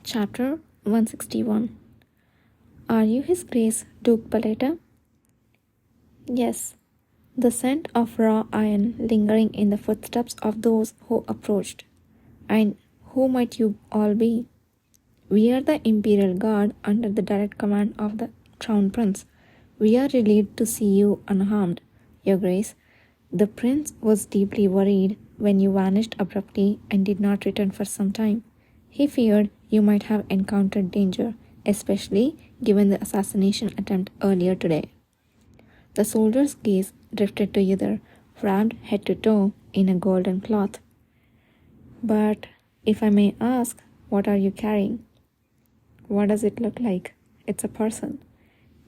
Chapter 161. Are you His Grace Duke Paleta? Yes, the scent of raw iron lingering in the footsteps of those who approached. And who might you all be? We are the Imperial Guard under the direct command of the Crown Prince. We are relieved to see you unharmed, Your Grace. The Prince was deeply worried when you vanished abruptly and did not return for some time. He feared you might have encountered danger, especially given the assassination attempt earlier today. The soldier's gaze drifted to Yudhir, wrapped head to toe in a golden cloth. But if I may ask, what are you carrying? What does it look like? It's a person.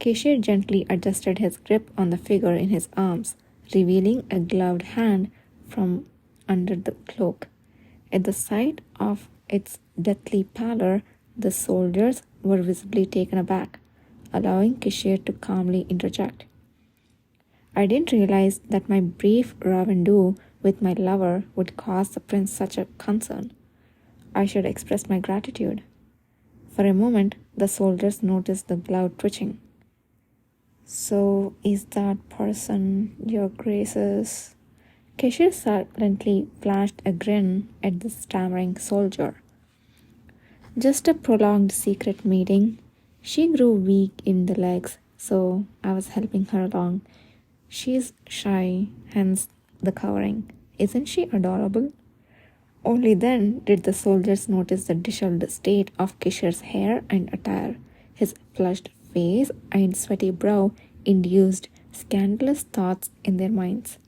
Kishir gently adjusted his grip on the figure in his arms, revealing a gloved hand from under the cloak. At the sight of its deathly pallor, the soldiers were visibly taken aback, allowing Kishir to calmly interject. I didn't realize that my brief rendezvous with my lover would cause the prince such a concern. I should express my gratitude. For a moment, the soldiers noticed the glove twitching. So, is that person Your Grace's? Kishir silently flashed a grin at the stammering soldier. Just a prolonged secret meeting. She grew weak in the legs, so I was helping her along. She's shy, hence the covering. Isn't she adorable? Only then did the soldiers notice the disheveled state of Kishir's hair and attire. His flushed face and sweaty brow induced scandalous thoughts in their minds.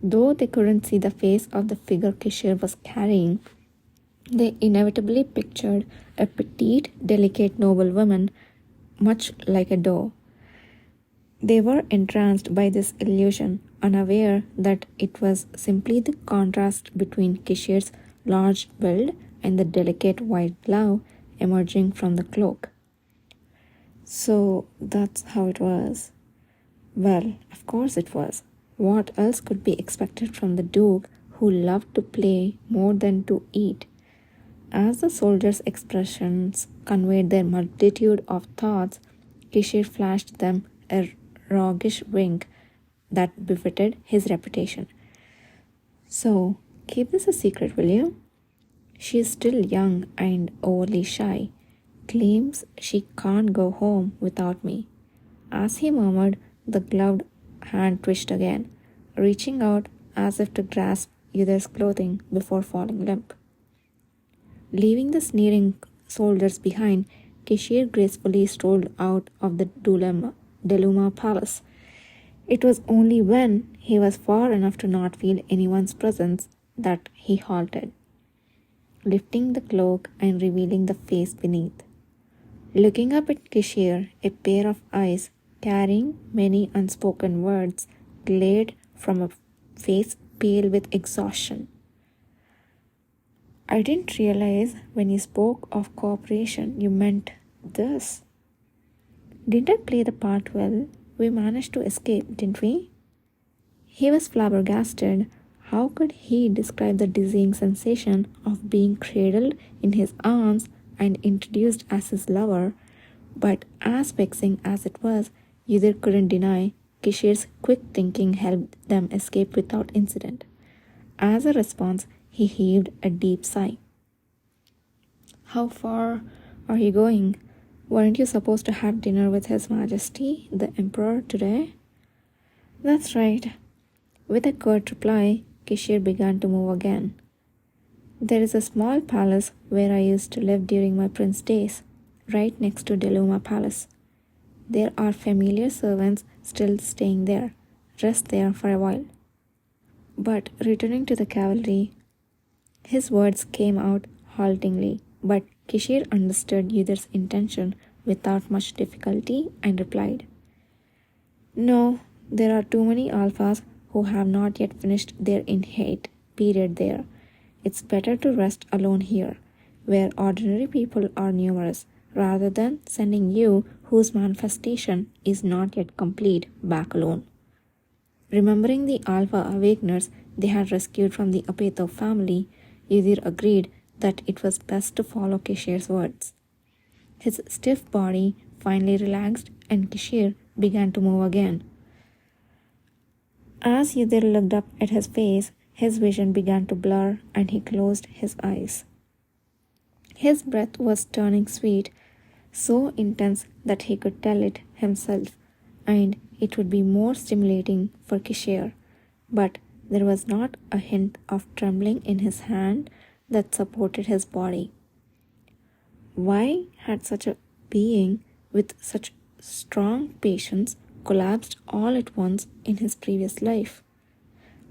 Though they couldn't see the face of the figure Kishir was carrying, they inevitably pictured a petite, delicate noblewoman, much like a doe. They were entranced by this illusion, unaware that it was simply the contrast between Kishir's large build and the delicate white glove emerging from the cloak. So that's how it was. Well, of course it was. What else could be expected from the Duke, who loved to play more than to eat? As the soldiers' expressions conveyed their multitude of thoughts, Kishir flashed them a roguish wink that befitted his reputation. So, keep this a secret, will you? She is still young and overly shy. Claims she can't go home without me. As he murmured, the gloved hand twitched again, reaching out as if to grasp Yudhir's clothing before falling limp. Leaving the sneering soldiers behind, Kishir gracefully strolled out of the Deluma Palace. It was only when he was far enough to not feel anyone's presence that he halted, lifting the cloak and revealing the face beneath. Looking up at Kishir, a pair of eyes carrying many unspoken words glared from a face pale with exhaustion. I didn't realize when you spoke of cooperation you meant this. Didn't I play the part well? We managed to escape, didn't we? He was flabbergasted. How could he describe the dizzying sensation of being cradled in his arms and introduced as his lover? But as vexing as it was, Yudhir couldn't deny Kishir's quick thinking helped them escape without incident. As a response, he heaved a deep sigh. How far are you going? Weren't you supposed to have dinner with His Majesty, the Emperor, today? That's right. With a curt reply, Kishir began to move again. There is a small palace where I used to live during my prince days, right next to Deluma Palace. There are familiar servants still staying there. Rest there for a while. But returning to the cavalry, his words came out haltingly, but Kishir understood Yudhir's intention without much difficulty and replied, No, there are too many alphas who have not yet finished their innate period there. It's better to rest alone here, where ordinary people are numerous, rather than sending you, whose manifestation is not yet complete, back alone. Remembering the alpha awakeners they had rescued from the Apetov family, Yudhir agreed that it was best to follow Kishir's words. His stiff body finally relaxed and Kishir began to move again. As Yudhir looked up at his face, his vision began to blur and he closed his eyes. His breath was turning sweet, so intense that he could tell it himself, and it would be more stimulating for Kishir. But there was not a hint of trembling in his hand that supported his body. Why had such a being with such strong patience collapsed all at once in his previous life?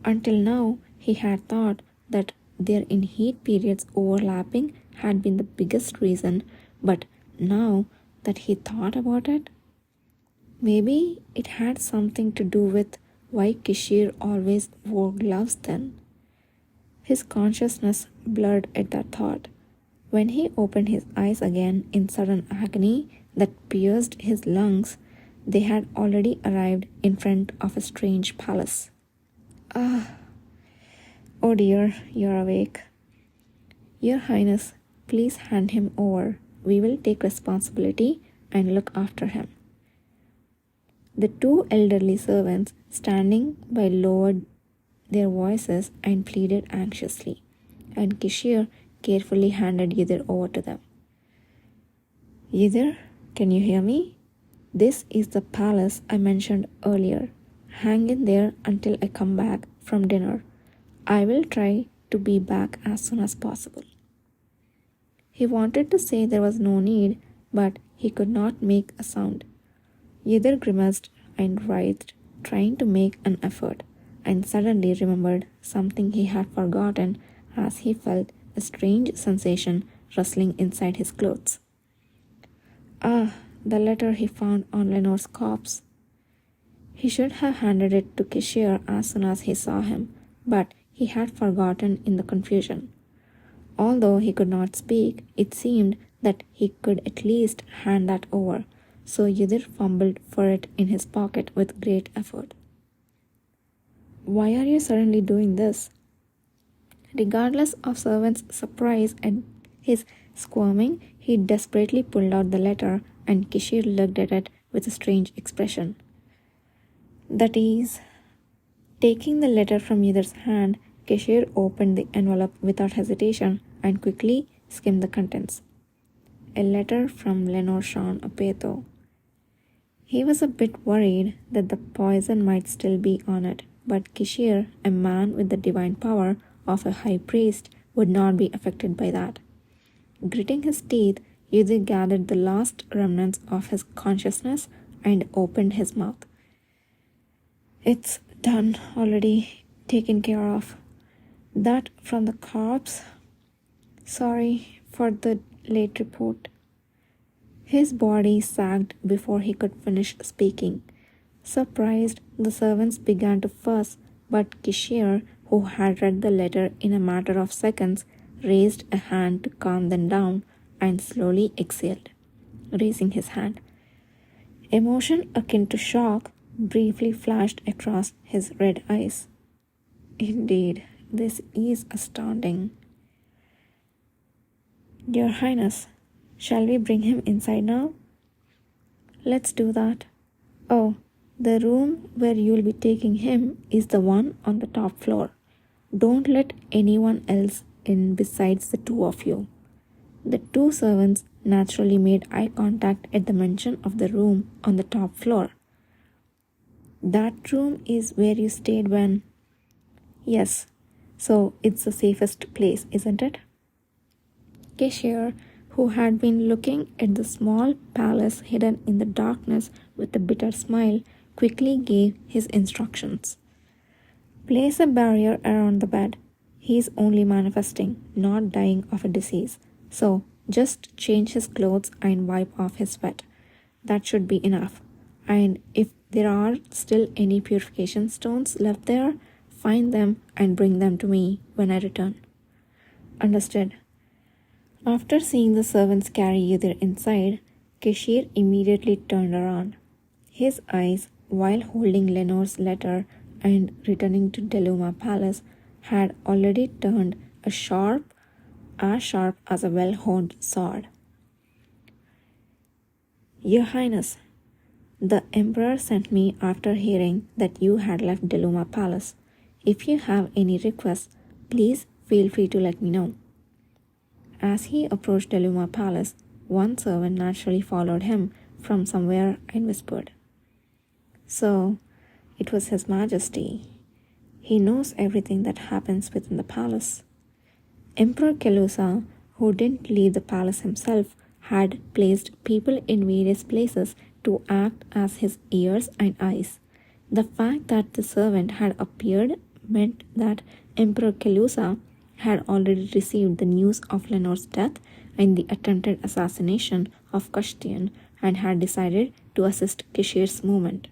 Until now, he had thought that their in heat periods overlapping had been the biggest reason, but now that he thought about it, maybe it had something to do with why Kishir always wore gloves then. His consciousness blurred at that thought. When he opened his eyes again in sudden agony that pierced his lungs, they had already arrived in front of a strange palace. Ah, oh dear, you're awake. Your Highness, please hand him over. We will take responsibility and look after him. The two elderly servants standing by lowered their voices and pleaded anxiously, and Kishir carefully handed Yudhir over to them. Yudhir, can you hear me? This is the palace I mentioned earlier. Hang in there until I come back from dinner. I will try to be back as soon as possible. He wanted to say there was no need, but he could not make a sound. Yudhir grimaced and writhed, trying to make an effort, and suddenly remembered something he had forgotten as he felt a strange sensation rustling inside his clothes. Ah, the letter he found on Lenore's corpse. He should have handed it to Kishir as soon as he saw him, but he had forgotten in the confusion. Although he could not speak, it seemed that he could at least hand that over, so Yudhir fumbled for it in his pocket with great effort. Why are you suddenly doing this? Regardless of servants' surprise at his squirming, he desperately pulled out the letter, and Kishir looked at it with a strange expression. That is, taking the letter from Yudhir's hand, Kishir opened the envelope without hesitation and quickly skimmed the contents. A letter from Lenore Sean Apeto. He was a bit worried that the poison might still be on it, but Kishir, a man with the divine power of a high priest, would not be affected by that. Gritting his teeth, Yudhir gathered the last remnants of his consciousness and opened his mouth. It's done already, taken care of. That from the corpse. Sorry for the late report. His body sagged before he could finish speaking. Surprised, the servants began to fuss, but Kishir, who had read the letter in a matter of seconds, raised a hand to calm them down and slowly exhaled, raising his hand. Emotion akin to shock briefly flashed across his red eyes. Indeed, this is astounding. Your Highness, shall we bring him inside now? Let's do that. Oh, the room where you'll be taking him is the one on the top floor. Don't let anyone else in besides the two of you. The two servants naturally made eye contact at the mention of the room on the top floor. That room is where you stayed when... Yes, so it's the safest place, isn't it? Kishir, who had been looking at the small palace hidden in the darkness with a bitter smile, quickly gave his instructions. Place a barrier around the bed. He is only manifesting, not dying of a disease. So just change his clothes and wipe off his sweat. That should be enough. And if there are still any purification stones left there, find them and bring them to me when I return. Understood. After seeing the servants carry Yudhir inside, Kishir immediately turned around. His eyes, while holding Lenore's letter and returning to Deluma Palace, had already turned a sharp as sharp as a well-honed sword. Your Highness, the Emperor sent me after hearing that you had left Deluma Palace. If you have any requests, please feel free to let me know. As he approached Deluma Palace, one servant naturally followed him from somewhere and whispered, "So, it was His Majesty. He knows everything that happens within the palace." Emperor Kelusa, who didn't leave the palace himself, had placed people in various places to act as his ears and eyes. The fact that the servant had appeared meant that Emperor Kelusa had already received the news of Lenor's death and the attempted assassination of Kashtian and had decided to assist Kishir's movement.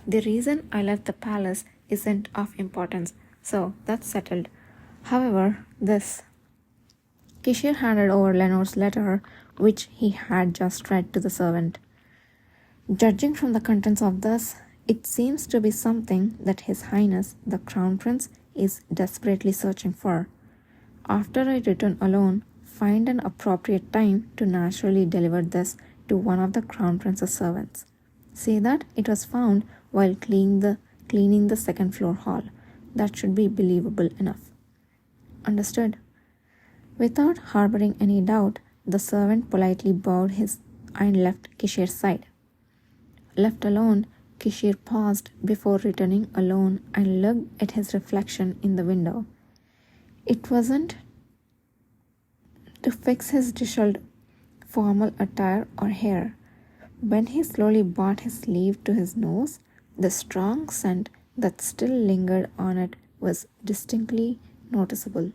The reason I left the palace isn't of importance, so that's settled. However, this. Kishir handed over Lenor's letter, which he had just read to the servant. Judging from the contents of this, it seems to be something that His Highness, the Crown Prince, is desperately searching for. After I return alone, find an appropriate time to naturally deliver this to one of the Crown Prince's servants. Say that it was found while cleaning the second floor hall. That should be believable enough. Understood? Without harboring any doubt, the servant politely bowed and left Kishir's side. Left alone, Kishir paused before returning alone and looked at his reflection in the window. It wasn't to fix his disheveled formal attire or hair. When he slowly brought his sleeve to his nose, the strong scent that still lingered on it was distinctly noticeable.